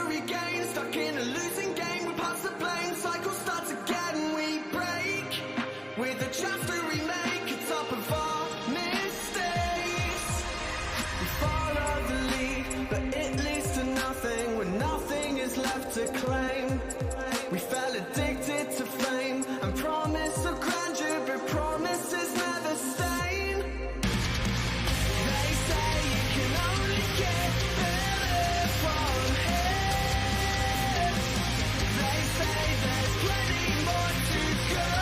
regain, stuck in a losing game. We pass the blame, cycle starts again. We break with a chance to remake. It's up of our mistakes. We follow the lead, but it leads to nothing when nothing is left to claim. We fell addicted to fame and promise of grandeur, but promises never stain. They say you can only get better from here. They say there's plenty more to go.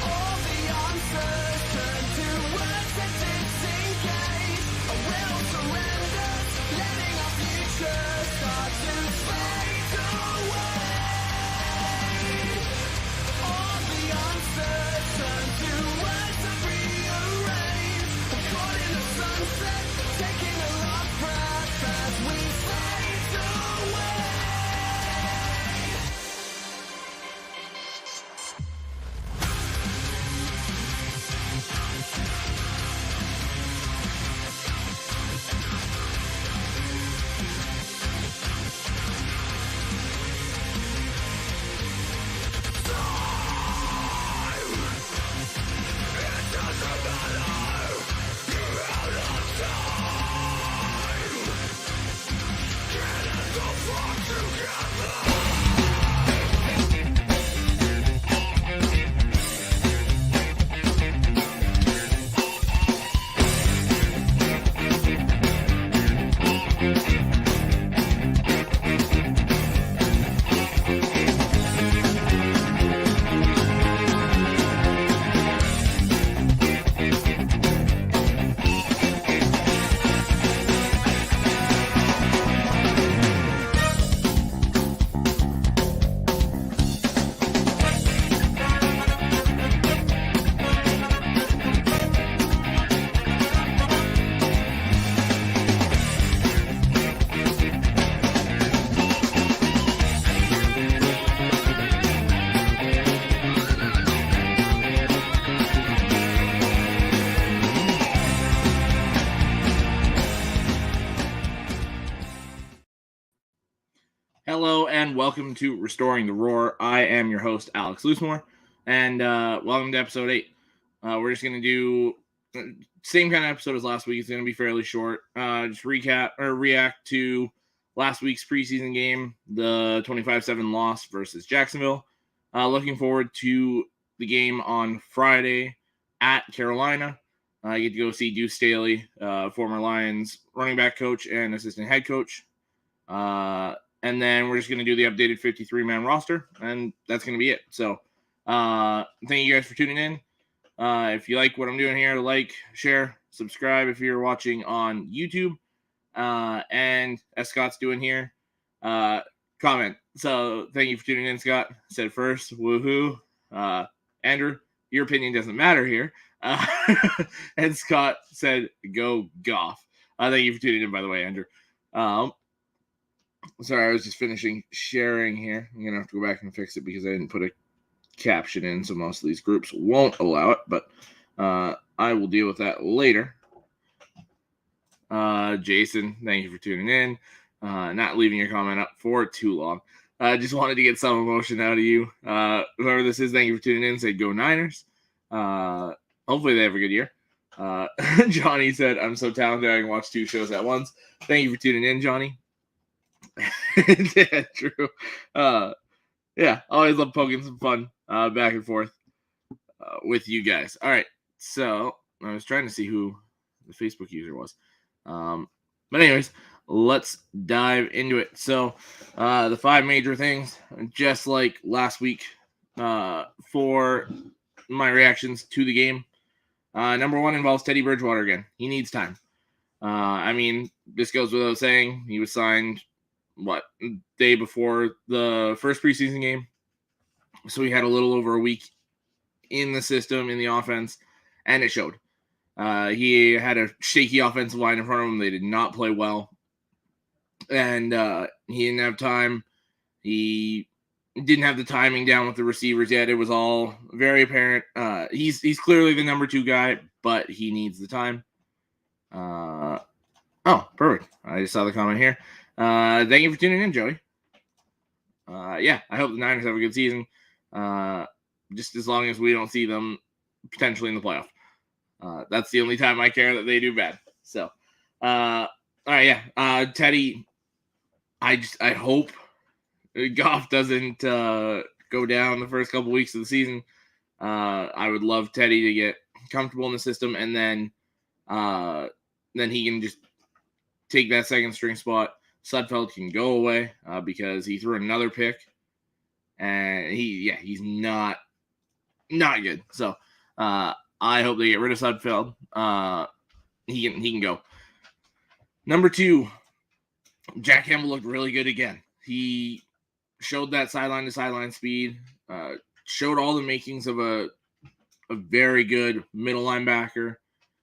All the answers turn to words that disengage. A will surrenders, letting our future start to fade away. All the answers turn to words that rearrange. We're caught in the sunset, taking a last breath as we fade away. Hello and welcome to Restoring the Roar. I am your host, Alex Loosemore, and welcome to episode 8. We're just going to do same kind of episode as last week. It's going to be fairly short. Just recap or react to last week's preseason game, the 25-7 loss versus Jacksonville. Looking forward to the game on Friday at Carolina. I get to go see Deuce Staley, former Lions running back coach and assistant head coach. And then we're just going to do the updated 53-man roster, and that's going to be it. So thank you guys for tuning in. If you like what I'm doing here, like, share, subscribe if you're watching on YouTube. And as Scott's doing here, comment. So thank you for tuning in, Scott. Said first, woohoo. Andrew, your opinion doesn't matter here. And Scott said, go Goff. Thank you for tuning in, by the way, Andrew. Sorry, I was just finishing sharing here. I'm going to have to go back and fix it because I didn't put a caption in, so most of these groups won't allow it, but I will deal with that later. Jason, thank you for tuning in. Not leaving your comment up for too long. Just wanted to get some emotion out of you. Whoever this is, thank you for tuning in. Say go Niners. Hopefully they have a good year. Johnny said, I'm so talented I can watch 2 shows at once. Thank you for tuning in, Johnny. Yeah, true. Yeah, always love poking some fun back and forth with you guys. All right, so I was trying to see who the Facebook user was. But anyways, let's dive into it. So the 5 major things, just like last week for my reactions to the game. Number 1 involves Teddy Bridgewater again. He needs time. I mean, this goes without saying. He was signed day before the first preseason game. So he had a little over a week in the system, in the offense, and it showed. He had a shaky offensive line in front of him. They did not play well. And he didn't have time. He didn't have the timing down with the receivers yet. It was all very apparent. He's clearly the number 2 guy, but he needs the time. Oh, perfect. I just saw the comment here. Thank you for tuning in, Joey. Yeah, I hope the Niners have a good season. Just as long as we don't see them potentially in the playoff. That's the only time I care that they do bad. So, all right, yeah. Teddy, I hope Goff doesn't go down the first couple weeks of the season. I would love Teddy to get comfortable in the system, and then he can just take that second string spot. Sudfeld can go away because he threw another pick, and he's not good. So I hope they get rid of Sudfeld. He can go. Number 2, Jack Campbell looked really good again. He showed that sideline to sideline speed. Showed all the makings of a very good middle linebacker.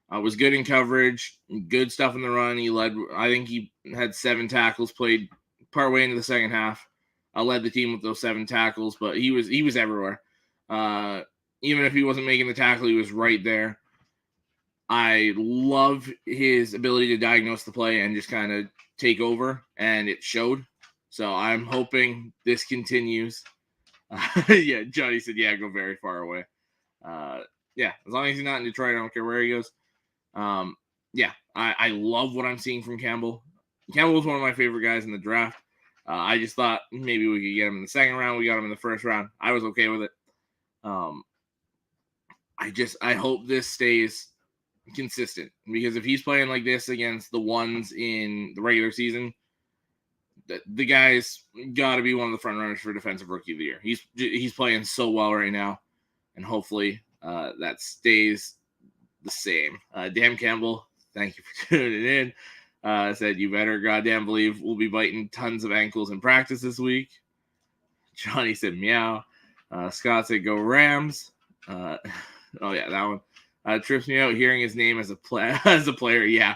Was good in coverage, good stuff in the run. He led. I think he had 7 tackles. Played partway into the second half. Led the team with those 7 tackles, but he was everywhere. Even if he wasn't making the tackle, he was right there. I love his ability to diagnose the play and just kind of take over, and it showed. So I'm hoping this continues. Yeah, Johnny said, yeah, go very far away. Yeah, as long as he's not in Detroit, I don't care where he goes. Yeah, I love what I'm seeing from Campbell. Campbell was one of my favorite guys in the draft. I just thought maybe we could get him in the second round. We got him in the first round. I was okay with it. I hope this stays consistent, because if he's playing like this against the ones in the regular season, the guy's got to be one of the front runners for Defensive Rookie of the Year. He's playing so well right now, and hopefully that stays the same. Dan Campbell, thank you for tuning in. Said, you better goddamn believe we'll be biting tons of ankles in practice this week. Johnny said, meow. Scott said, go Rams. Oh, yeah, that one. Trips me out hearing his name as a player. Yeah.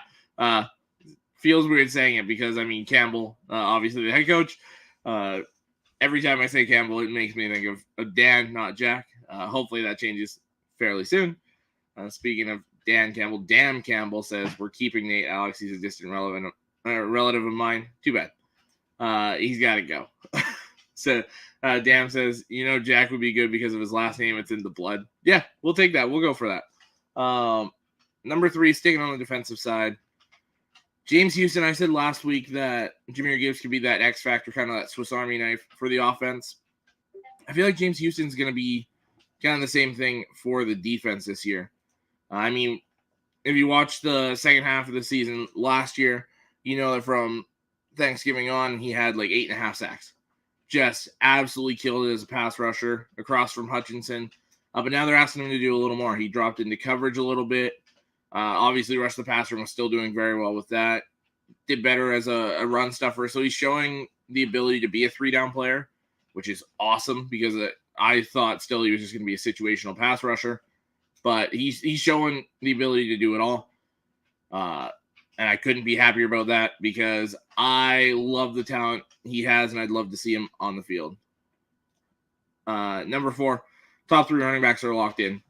Feels weird saying it because, I mean, Campbell, obviously the head coach. Every time I say Campbell, it makes me think of Dan, not Jack. Hopefully that changes fairly soon. Speaking of Dan Campbell says, we're keeping Nate Alex. He's a distant relative of mine. Too bad. He's got to go. So Dan says, Jack would be good because of his last name. It's in the blood. Yeah, we'll take that. We'll go for that. Number 3, sticking on the defensive side. James Houston, I said last week that Jahmyr Gibbs could be that X factor, kind of that Swiss Army knife for the offense. I feel like James Houston's going to be kind of the same thing for the defense this year. I mean, if you watch the second half of the season last year, you know that from Thanksgiving on, he had like 8.5 sacks. Just absolutely killed it as a pass rusher across from Hutchinson. But now they're asking him to do a little more. He dropped into coverage a little bit. Obviously, the rest of the pass room was still doing very well with that. Did better as a run stuffer. So he's showing the ability to be a 3-down player, which is awesome because I thought still he was just going to be a situational pass rusher. But he's showing the ability to do it all. And I couldn't be happier about that because I love the talent he has, and I'd love to see him on the field. Number 4, top 3 running backs are locked in.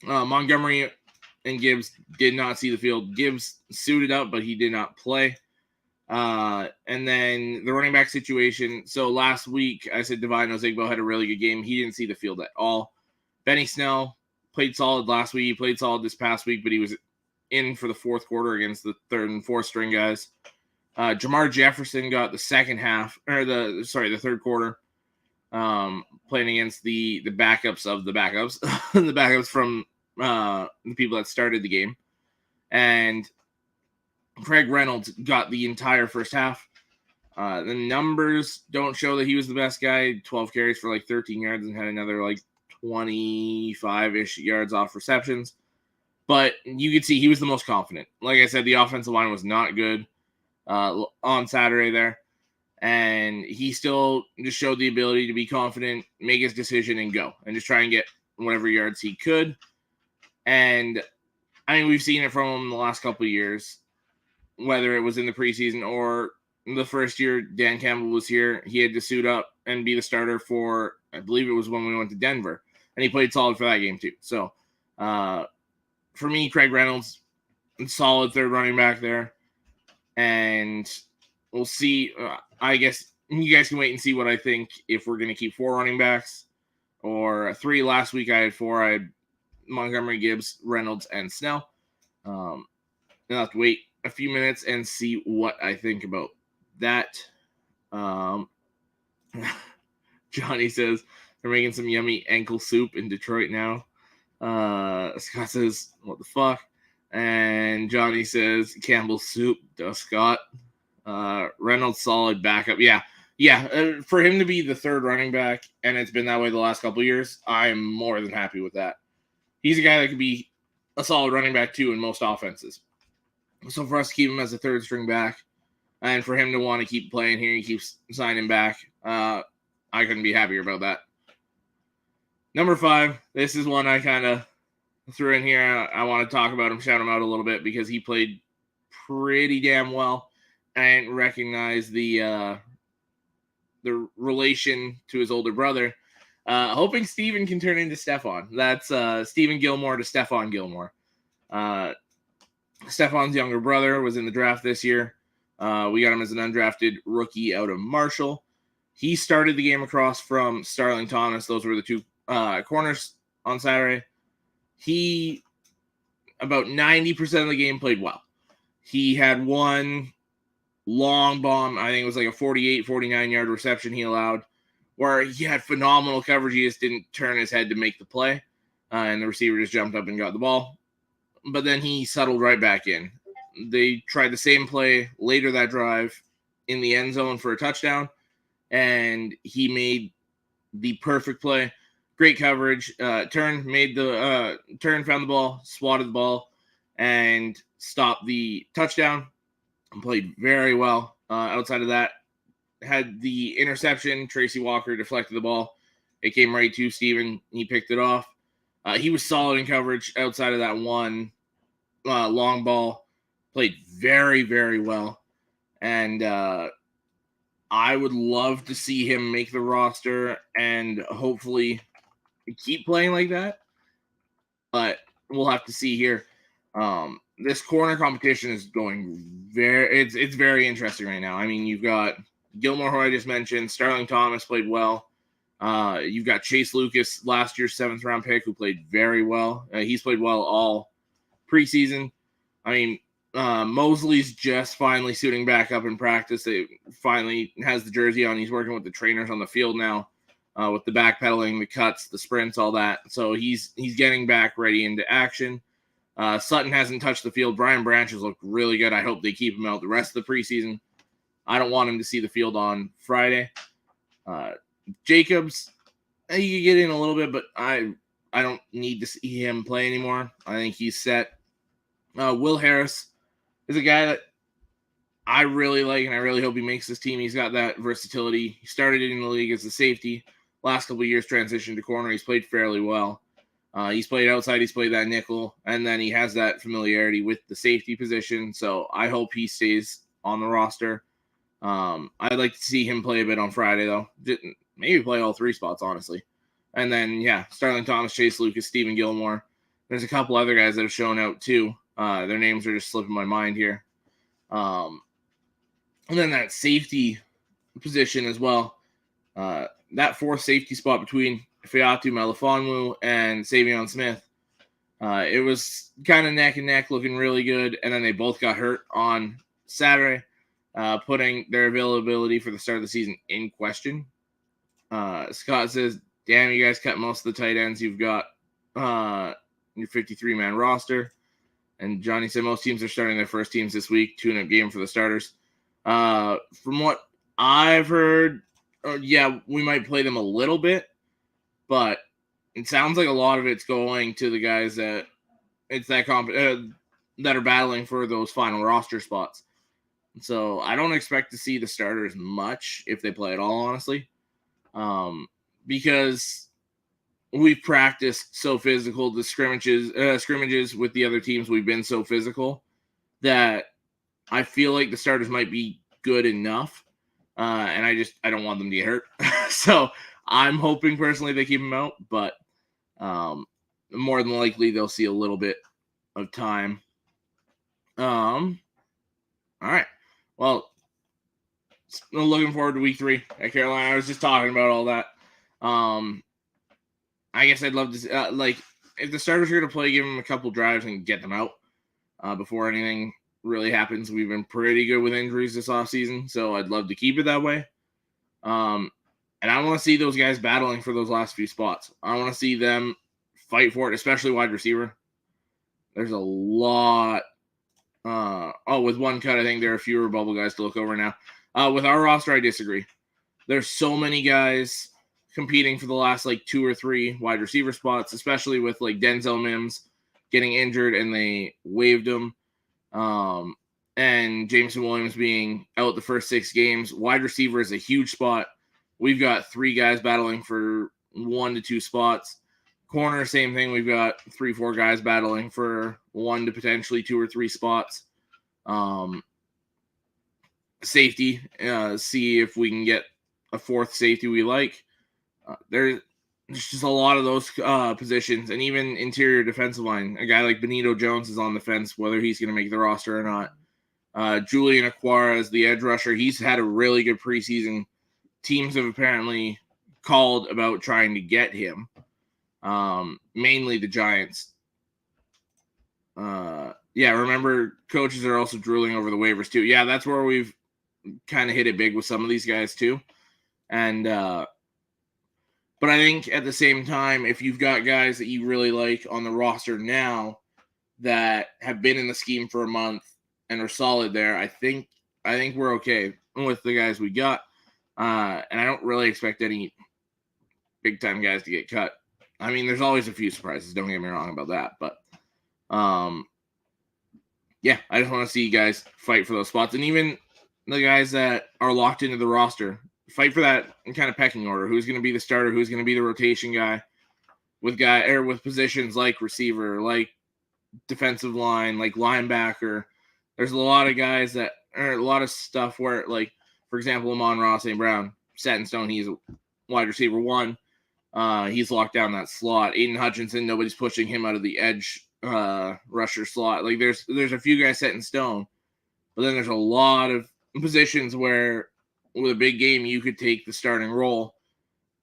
Montgomery and Gibbs did not see the field. Gibbs suited up, but he did not play. And then the running back situation. So last week, I said Devine Ozigbo had a really good game. He didn't see the field at all. Benny Snell played solid last week. He played solid this past week, but he was in for the fourth quarter against the third and fourth string guys. Jamar Jefferson got the third quarter, playing against the backups of the backups, the backups from the people that started the game. And Craig Reynolds got the entire first half. The numbers don't show that he was the best guy. 12 carries for like 13 yards and had another like 25-ish yards off receptions. But you could see he was the most confident. Like I said, the offensive line was not good on Saturday there. And he still just showed the ability to be confident, make his decision, and go. And just try and get whatever yards he could. And, I mean, we've seen it from him the last couple of years. Whether it was in the preseason or the first year Dan Campbell was here, he had to suit up and be the starter for, I believe it was when we went to Denver. And he played solid for that game too. So, for me, Craig Reynolds, solid third running back there. and we'll see. I guess you guys can wait and see what I think if we're going to keep 4 running backs or 3. Last week I had 4. I had Montgomery, Gibbs, Reynolds, and Snell. I'll have to wait a few minutes and see what I think about that. Johnny says they're making some yummy ankle soup in Detroit now. Scott says, what the fuck? And Johnny says, Campbell's soup, duh, Scott. Reynolds, solid backup. Yeah. For him to be the 3rd running back, and it's been that way the last couple of years, I'm more than happy with that. He's a guy that could be a solid running back, too, in most offenses. So for us to keep him as a 3rd string back, and for him to want to keep playing here, he keeps signing back, I couldn't be happier about that. Number 5, this is one I kind of threw in here. I want to talk about him, shout him out a little bit, because he played pretty damn well. I didn't recognize the relation to his older brother. Hoping Steven can turn into Stephon. That's Stephen Gilmore to Stephon Gilmore. Stephon's younger brother was in the draft this year. We got him as an undrafted rookie out of Marshall. He started the game across from Starling Thomas. Those were the 2 corners on Saturday. He, about 90% of the game, played well. He had one long bomb. I think it was like a 48, 49-yard reception he allowed, where he had phenomenal coverage. He just didn't turn his head to make the play, and the receiver just jumped up and got the ball. But then he settled right back in. They tried the same play later that drive in the end zone for a touchdown, and he made the perfect play. Great coverage. Found the ball, swatted the ball, and stopped the touchdown. And played very well. Outside of that, had the interception. Tracy Walker deflected the ball. It came right to Steven. He picked it off. He was solid in coverage outside of that one long ball. Played very, very well. And I would love to see him make the roster and hopefully keep playing like that. But we'll have to see here. This corner competition is going it's very interesting right now. I mean, you've got Gilmore, who I just mentioned. Starling Thomas played well. You've got Chase Lucas, last year's 7th round pick, who played very well. He's played well all preseason. I mean, Mosley's just finally suiting back up in practice. He finally has the jersey on. He's working with the trainers on the field now, with the backpedaling, the cuts, the sprints, all that. So he's getting back ready into action. Sutton hasn't touched the field. Brian Branch has looked really good. I hope they keep him out the rest of the preseason. I don't want him to see the field on Friday. Jacobs, he could get in a little bit, but I don't need to see him play anymore. I think he's set. Will Harris is a guy that I really like, and I really hope he makes this team. He's got that versatility. He started in the league as a safety. Last couple of years transitioned to corner. He's played fairly well. He's played outside. He's played that nickel, and then he has that familiarity with the safety position. So I hope he stays on the roster. I'd like to see him play a bit on Friday, though. Maybe play all 3 spots, honestly. And then, Starling Thomas, Chase Lucas, Stephen Gilmore. There's a couple other guys that have shown out, too. Their names are just slipping my mind here. And then that safety position as well. That 4th safety spot between Fayatu Melifonwu and Savion Smith. It was kind of neck and neck, looking really good. And then they both got hurt on Saturday, putting their availability for the start of the season in question. Scott says, damn, you guys cut most of the tight ends you've got your 53-man roster. And Johnny said most teams are starting their first teams this week. Tune-up game for the starters. From what I've heard, we might play them a little bit, but it sounds like a lot of it's going to the guys that that are battling for those final roster spots. So I don't expect to see the starters much if they play at all, honestly, because we've practiced so physical. The scrimmages with the other teams, we've been so physical that I feel like the starters might be good enough, and I don't want them to get hurt. So I'm hoping personally they keep them out, but more than likely they'll see a little bit of time. All right. Well, looking forward to week 3 at Carolina. I was just talking about all that. I guess I'd love to if the starters are going to play, give them a couple drives and get them out before anything really happens. We've been pretty good with injuries this offseason, so I'd love to keep it that way. And I want to see those guys battling for those last few spots. I want to see them fight for it, especially wide receiver. There's a lot. With one cut, I think there are fewer bubble guys to look over now. With our roster, I disagree. There's so many guys competing for the last 2 or 3 wide receiver spots, especially with Denzel Mims getting injured and they waived him. And Jameson Williams being out the first 6 games. Wide receiver is a huge spot. We've got 3 guys battling for 1 to 2 spots. Corner, same thing. We've got 3-4 guys battling for 1 to potentially 2 or 3 spots. Safety, see if we can get a 4th safety we like. There's just a lot of those positions, and even interior defensive line. A guy like Benito Jones is on the fence whether he's going to make the roster or not. Julian Aquara is the edge rusher. He's had a really good preseason. Teams have apparently called about trying to get him. Mainly the Giants. Remember, coaches are also drooling over the waivers too. Yeah, that's where we've kind of hit it big with some of these guys too. And but I think at the same time, if you've got guys that you really like on the roster now that have been in the scheme for a month and are solid there, I think we're okay with the guys we got. And I don't really expect any big time guys to get cut. I mean, there's always a few surprises. Don't get me wrong about that. But, I just want to see you guys fight for those spots. And even the guys that are locked into the roster, fight for that kind of pecking order. Who's going to be the starter? Who's going to be the rotation guy? With positions like receiver, like defensive line, like linebacker. There's a lot of guys a lot of stuff where, for example, Amon-Ra St. Brown, set in stone. He's a wide receiver 1. He's locked down that slot. Aiden Hutchinson, nobody's pushing him out of the edge rusher slot. There's a few guys set in stone, but then there's a lot of positions where with a big game you could take the starting role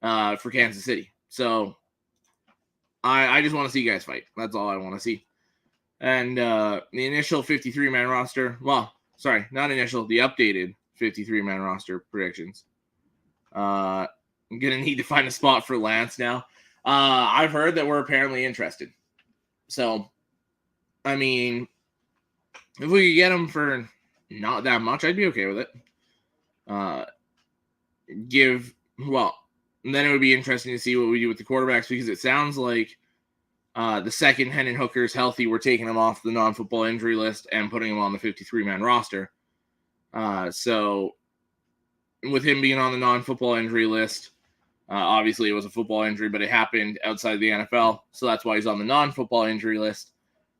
for Kansas City. So I just want to see guys fight. That's all I want to see. And the initial 53-man roster, the updated 53-man roster predictions. I'm going to need to find a spot for Lance now. I've heard that we're apparently interested. So, I mean, if we could get him for not that much, I'd be okay with it. Then it would be interesting to see what we do with the quarterbacks, because it sounds like the second Hendon Hooker is healthy, we're taking him off the non-football injury list and putting him on the 53-man roster. So, with him being on the non-football injury list, obviously it was a football injury, but it happened outside the NFL, so that's why he's on the non-football injury list.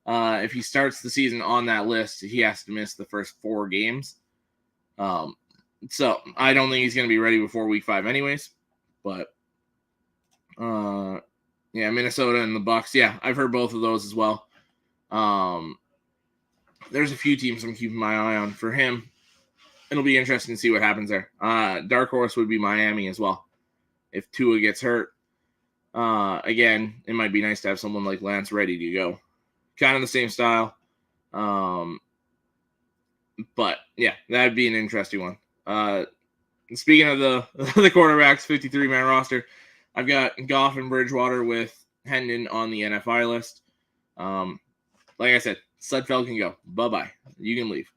If he starts the season on that list, he has to miss the first 4 games. So I don't think he's going to be ready before week 5 anyways. But, Minnesota and the Bucks. Yeah, I've heard both of those as well. There's a few teams I'm keeping my eye on for him. It'll be interesting to see what happens there. Dark horse would be Miami as well. If Tua gets hurt, again, it might be nice to have someone like Lance ready to go. Kind of the same style. But, yeah, that'd be an interesting one. Speaking of the quarterbacks, 53-man roster, I've got Goff and Bridgewater with Hendon on the NFI list. Like I said, Sudfeld can go. Bye-bye. You can leave.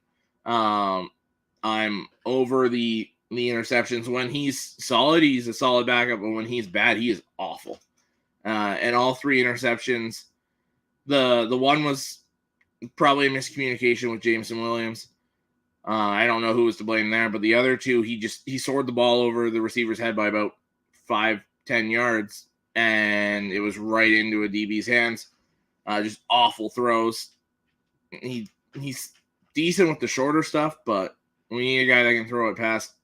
I'm over the interceptions. When he's solid, he's a solid backup, but when he's bad, he is awful. And all 3 interceptions, the one was probably a miscommunication with Jameson Williams. I don't know who was to blame there, but the other 2, he soared the ball over the receiver's head by about 5-10 yards, and it was right into a DB's hands. Just awful throws. He's decent with the shorter stuff, but we need a guy that can throw it past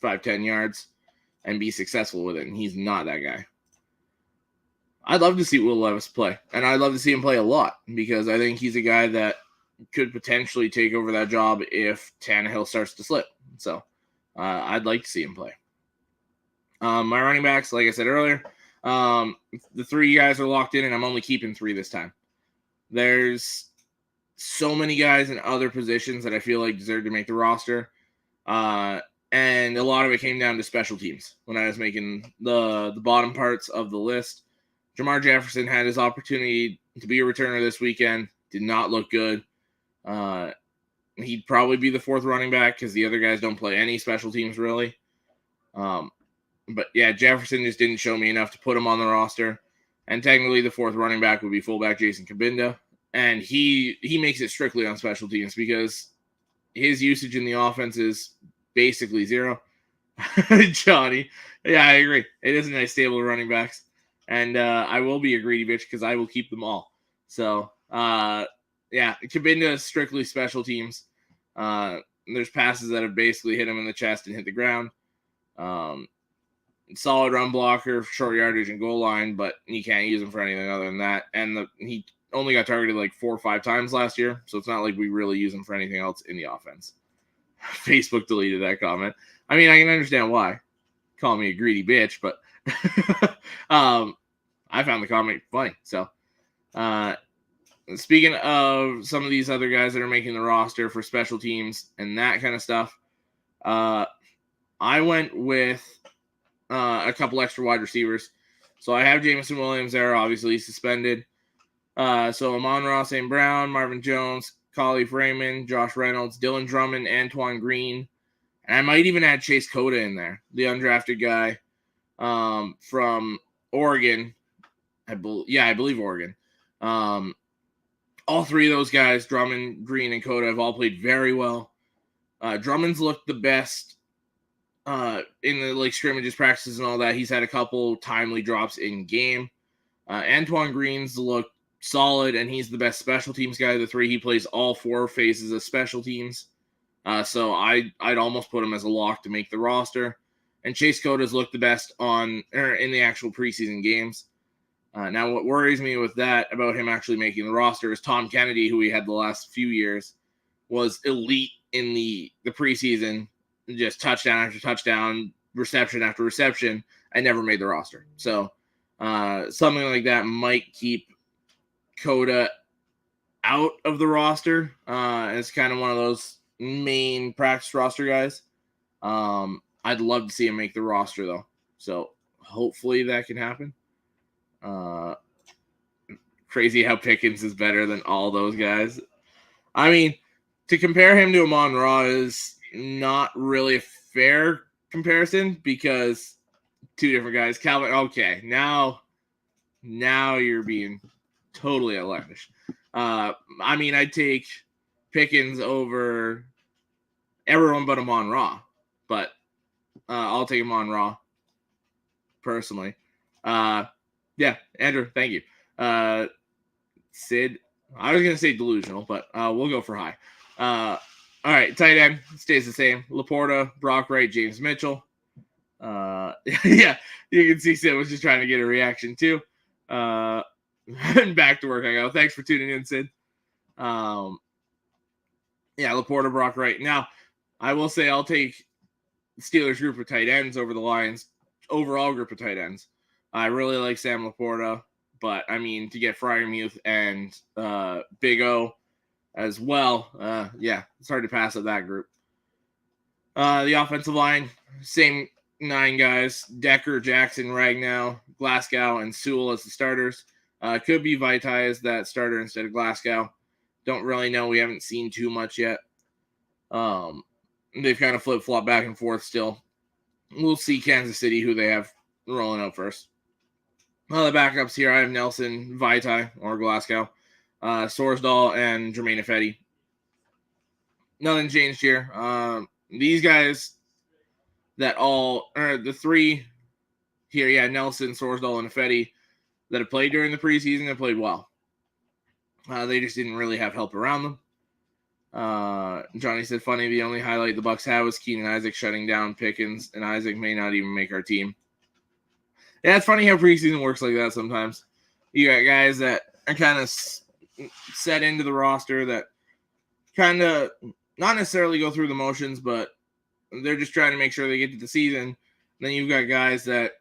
5-10 yards and be successful with it, and he's not that guy. I'd love to see Will Levis play, and I'd love to see him play a lot, because I think he's a guy that could potentially take over that job if Tannehill starts to slip. So I'd like to see him play. My running backs, like I said earlier, the 3 guys are locked in, and I'm only keeping 3 this time. There's so many guys in other positions that I feel like deserve to make the roster. And a lot of it came down to special teams when I was making the bottom parts of the list. Jamar Jefferson had his opportunity to be a returner this weekend. Did not look good. He'd probably be the 4th running back because the other guys don't play any special teams really. But yeah, Jefferson just didn't show me enough to put him on the roster. And technically the 4th running back would be fullback Jason Kabinda. And he makes it strictly on special teams because his usage in the offense is basically 0. Johnny. Yeah, I agree. It is a nice stable of running backs. And I will be a greedy bitch because I will keep them all. So, yeah, Kabinda is strictly special teams. There's passes that have basically hit him in the chest and hit the ground. Solid run blocker, short yardage, and goal line, but you can't use him for anything other than that. And he only got targeted like 4 or 5 times last year, so it's not like we really use him for anything else in the offense. Facebook deleted that comment. I mean, I can understand why. Call me a greedy bitch, but I found the comment funny. So, speaking of some of these other guys that are making the roster for special teams and that kind of stuff, I went with a couple extra wide receivers. So I have Jameson Williams there, obviously suspended. So Amon-Ra St. Brown, Marvin Jones, Khalif Raymond, Josh Reynolds, Dylan Drummond, Antoine Green. And I might even add Chase Cota in there, the undrafted guy from Oregon. I believe Oregon. All 3 of those guys, Drummond, Green, and Cota, have all played very well. Drummond's looked the best in the scrimmages, practices, and all that. He's had a couple timely drops in game. Antoine Green's looked solid, and he's the best special teams guy of the 3. He plays all 4 phases of special teams. So I'd almost put him as a lock to make the roster. And Chase Cota's looked the best in the actual preseason games. Now, what worries me with that about him actually making the roster is Tom Kennedy, who we had the last few years, was elite in the preseason, just touchdown after touchdown, reception after reception, and never made the roster. So something like that might keep Cota out of the roster. It's kind of one of those main practice roster guys. I'd love to see him make the roster, though. So hopefully that can happen. Crazy how Pickens is better than all those guys. I mean, to compare him to Amon-Ra is not really a fair comparison because 2 different guys. Calvin, okay, now you're being totally outlandish. I mean, I'd take Pickens over everyone but Amon-Ra, but I'll take Amon-Ra personally. Yeah, Andrew, thank you. Sid, I was going to say delusional, but we'll go for high. All right, tight end stays the same. Laporta, Brock Wright, James Mitchell. Yeah, you can see Sid was just trying to get a reaction too. And back to work I go. Thanks for tuning in, Sid. Yeah, Laporta, Brock Wright. Now, I will say I'll take the Steelers group of tight ends over the Lions overall group of tight ends. I really like Sam Laporta, but I mean, to get Freiermuth and Big O as well, yeah, it's hard to pass up that group. The offensive line, same 9 guys: Decker, Jackson, Ragnow, Glasgow, and Sewell as the starters. Could be Vaitai as that starter instead of Glasgow. Don't really know. We haven't seen too much yet. They've kind of flip-flopped back and forth still. We'll see Kansas City, who they have rolling out first. Well, the backups here, I have Nelson, Vaitai, or Glasgow, Sorsdahl, and Jermaine Ifedi. Nothing changed here. These guys the 3 here, yeah, Nelson, Sorsdahl, and Ifedi, that have played during the preseason have played well. They just didn't really have help around them. Johnny said, funny, the only highlight the Bucs had was Keenan Isaac shutting down Pickens, and Isaac may not even make our team. Yeah, it's funny how preseason works like that sometimes. You got guys that are kind of set into the roster that kind of not necessarily go through the motions, but they're just trying to make sure they get to the season. And then you've got guys that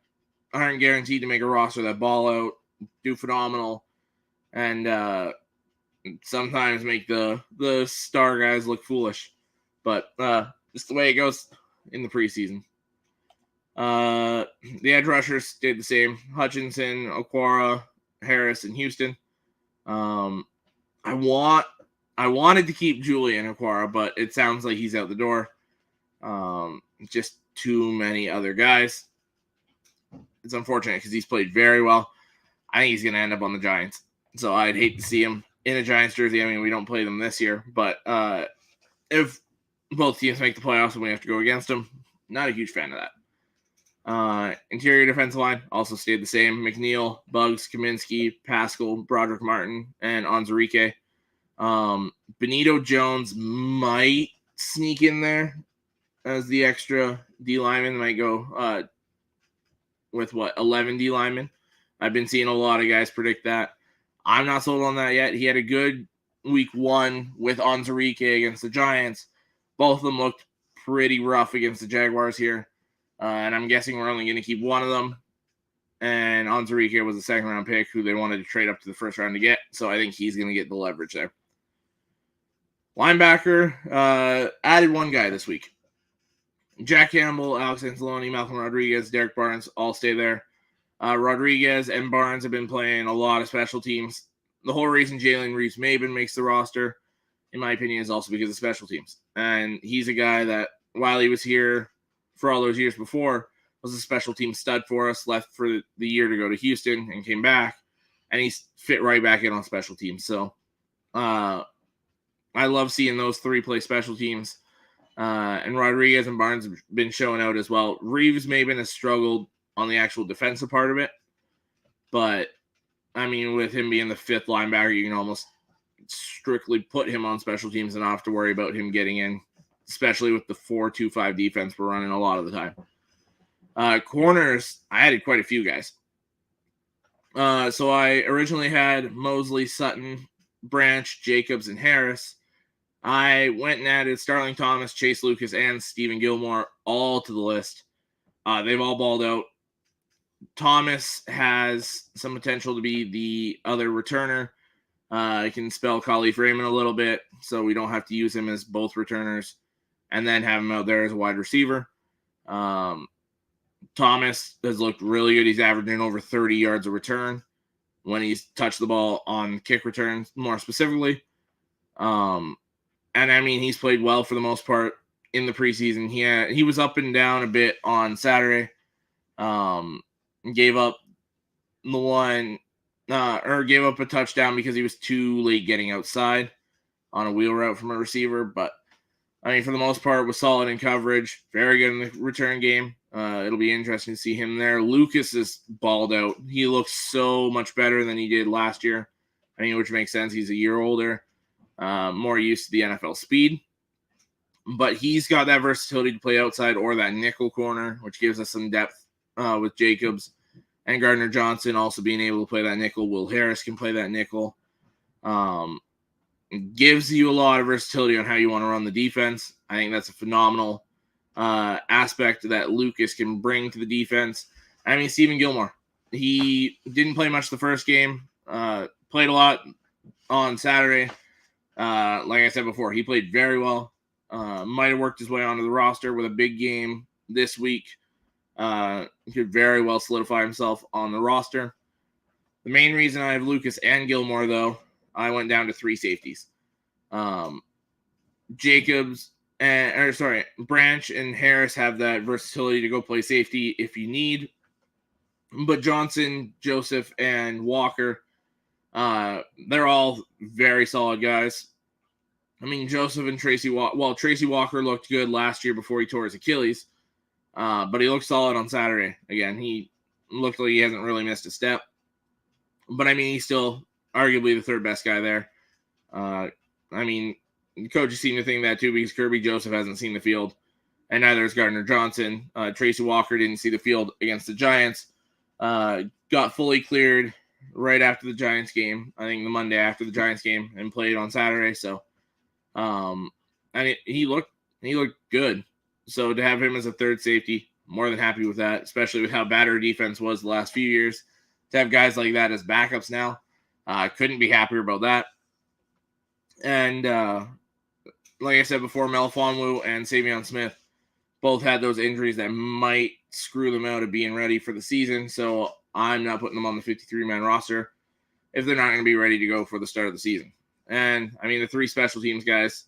aren't guaranteed to make a roster that ball out, do phenomenal, and sometimes make the star guys look foolish. But just the way it goes in the preseason. The edge rushers stayed the same. Hutchinson, Okwara, Harris, and Houston. I wanted to keep Julian Okwara, but it sounds like he's out the door. Just too many other guys. It's unfortunate because he's played very well. I think he's going to end up on the Giants. So I'd hate to see him in a Giants jersey. I mean, we don't play them this year, but if both teams make the playoffs and we have to go against them, not a huge fan of that. Interior defensive line also stayed the same. McNeil, Buggs, Kaminsky, Pascal, Broderick Martin, and Onwuzurike. Benito Jones might sneak in there as the extra D lineman. Might go with 11 D linemen. I've been seeing a lot of guys predict that. I'm not sold on that yet. He had a good week 1 with Onwuzurike against the Giants. Both of them looked pretty rough against the Jaguars here. And I'm guessing we're only going to keep one of them. And Onwuzurike was a second-round pick who they wanted to trade up to the first round to get. So I think he's going to get the leverage there. Linebacker, added one guy this week. Jack Campbell, Alex Anzalone, Malcolm Rodriguez, Derek Barnes all stay there. Rodriguez and Barnes have been playing a lot of special teams. The whole reason Jalen Reeves-Maybin makes the roster, in my opinion, is also because of special teams. And he's a guy that, while he was here for all those years before, was a special team stud for us, left for the year to go to Houston and came back, and he's fit right back in on special teams. So I love seeing those three play special teams. And Rodriguez and Barnes have been showing out as well. Reeves-Maybin has struggled on the actual defensive part of it. But, I mean, with him being the fifth linebacker, you can almost strictly put him on special teams and not have to worry about him getting in, especially with the 4-2-5 defense we're running a lot of the time. Corners, I added quite a few guys. So I originally had Mosley, Sutton, Branch, Jacobs, and Harris. I went and added Starling Thomas, Chase Lucas, and Stephen Gilmore all to the list. They've all balled out. Thomas has some potential to be the other returner. I can spell Khalif Raymond a little bit, so we don't have to use him as both returners, and then have him out there as a wide receiver. Thomas has looked really good. He's averaging over 30 yards a return when he's touched the ball on kick returns, more specifically. And I mean, he's played well for the most part in the preseason. He was up and down a bit on Saturday. Gave up gave up a touchdown because he was too late getting outside on a wheel route from a receiver. But I mean, for the most part, was solid in coverage. Very good in the return game. It'll be interesting to see him there. Lucas is balled out. He looks so much better than he did last year. I mean, which makes sense. He's a year older, more used to the NFL speed. But he's got that versatility to play outside or that nickel corner, which gives us some depth with Jacobs and Gardner Johnson also being able to play that nickel. Will Harris can play that nickel. Gives you a lot of versatility on how you want to run the defense. I think that's a phenomenal aspect that Lucas can bring to the defense. I mean, Stephen Gilmore, he didn't play much the first game, played a lot on Saturday. Like I said before, he played very well. Might have worked his way onto the roster with a big game this week. He could very well solidify himself on the roster. The main reason I have Lucas and Gilmore, though, I went down to three safeties. Branch and Harris have that versatility to go play safety if you need. But Johnson, Joseph, and Walker, they're all very solid guys. I mean, Joseph and Tracy Walker looked good last year before he tore his Achilles. But he looked solid on Saturday. Again, he looked like he hasn't really missed a step. But, I mean, he's still arguably the third best guy there. I mean, the coaches seem to think that too because Kirby Joseph hasn't seen the field. And neither has Gardner Johnson. Tracy Walker didn't see the field against the Giants. Got fully cleared right after the Giants game. I think the Monday after the Giants game and played on Saturday. So And he looked good. So to have him as a third safety, more than happy with that, especially with how bad our defense was the last few years. To have guys like that as backups now, I couldn't be happier about that. And like I said before, Melifonwu and Savion Smith both had those injuries that might screw them out of being ready for the season. So I'm not putting them on the 53-man roster if they're not going to be ready to go for the start of the season. And, I mean, the three special teams guys,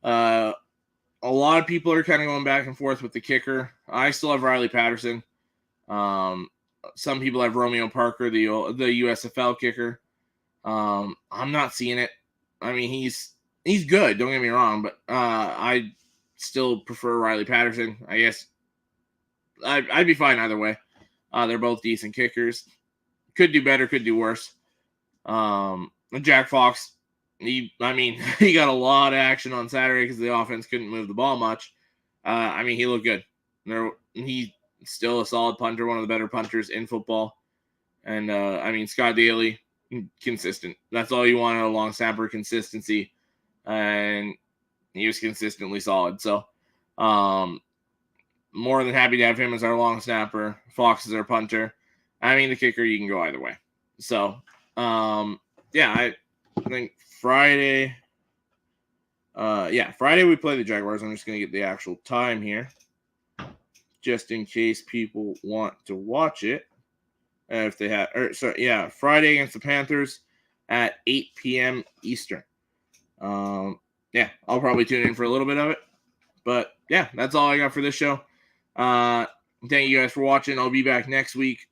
a lot of people are kind of going back and forth with the kicker. I still have Riley Patterson. Some people have Romeo Parker, the USFL kicker. I'm not seeing it. I mean, he's good, don't get me wrong, but I still prefer Riley Patterson. I guess I'd be fine either way. They're both decent kickers. Could do better, could do worse. Jack Fox, he got a lot of action on Saturday because the offense couldn't move the ball much. He looked good. He's still a solid punter, one of the better punters in football. And, Scott Daly, consistent. That's all you want out of a long snapper, consistency. And he was consistently solid. So, more than happy to have him as our long snapper. Fox is our punter. The kicker, you can go either way. So, I think Friday. Friday we play the Jaguars. I'm just going to get the actual time here, just in case people want to watch it. If they have, Friday against the Panthers at 8 p.m. Eastern. I'll probably tune in for a little bit of it. But, that's all I got for this show. Thank you guys for watching. I'll be back next week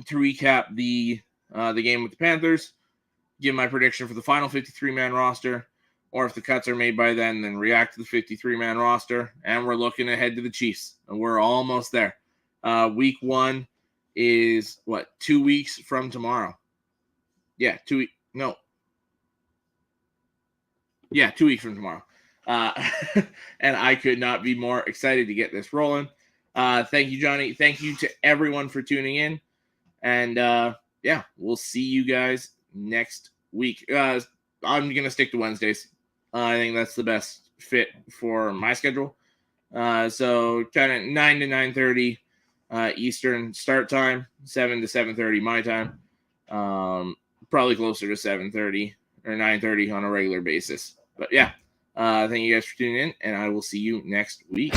to recap the game with the Panthers, give my prediction for the final 53-man roster, or if the cuts are made by then react to the 53-man roster. And we're looking ahead to the Chiefs, and we're almost there. Week 1 is, 2 weeks from tomorrow? 2 weeks. No. 2 weeks from tomorrow. And I could not be more excited to get this rolling. Thank you, Johnny. Thank you to everyone for tuning in. And, we'll see you guys next week. I'm going to stick to Wednesdays. I think that's the best fit for my schedule. So kind of 9 to 9:30 Eastern start time, 7 to 7:30 my time. Probably closer to 7:30 or 9:30 on a regular basis. But thank you guys for tuning in, and I will see you next week.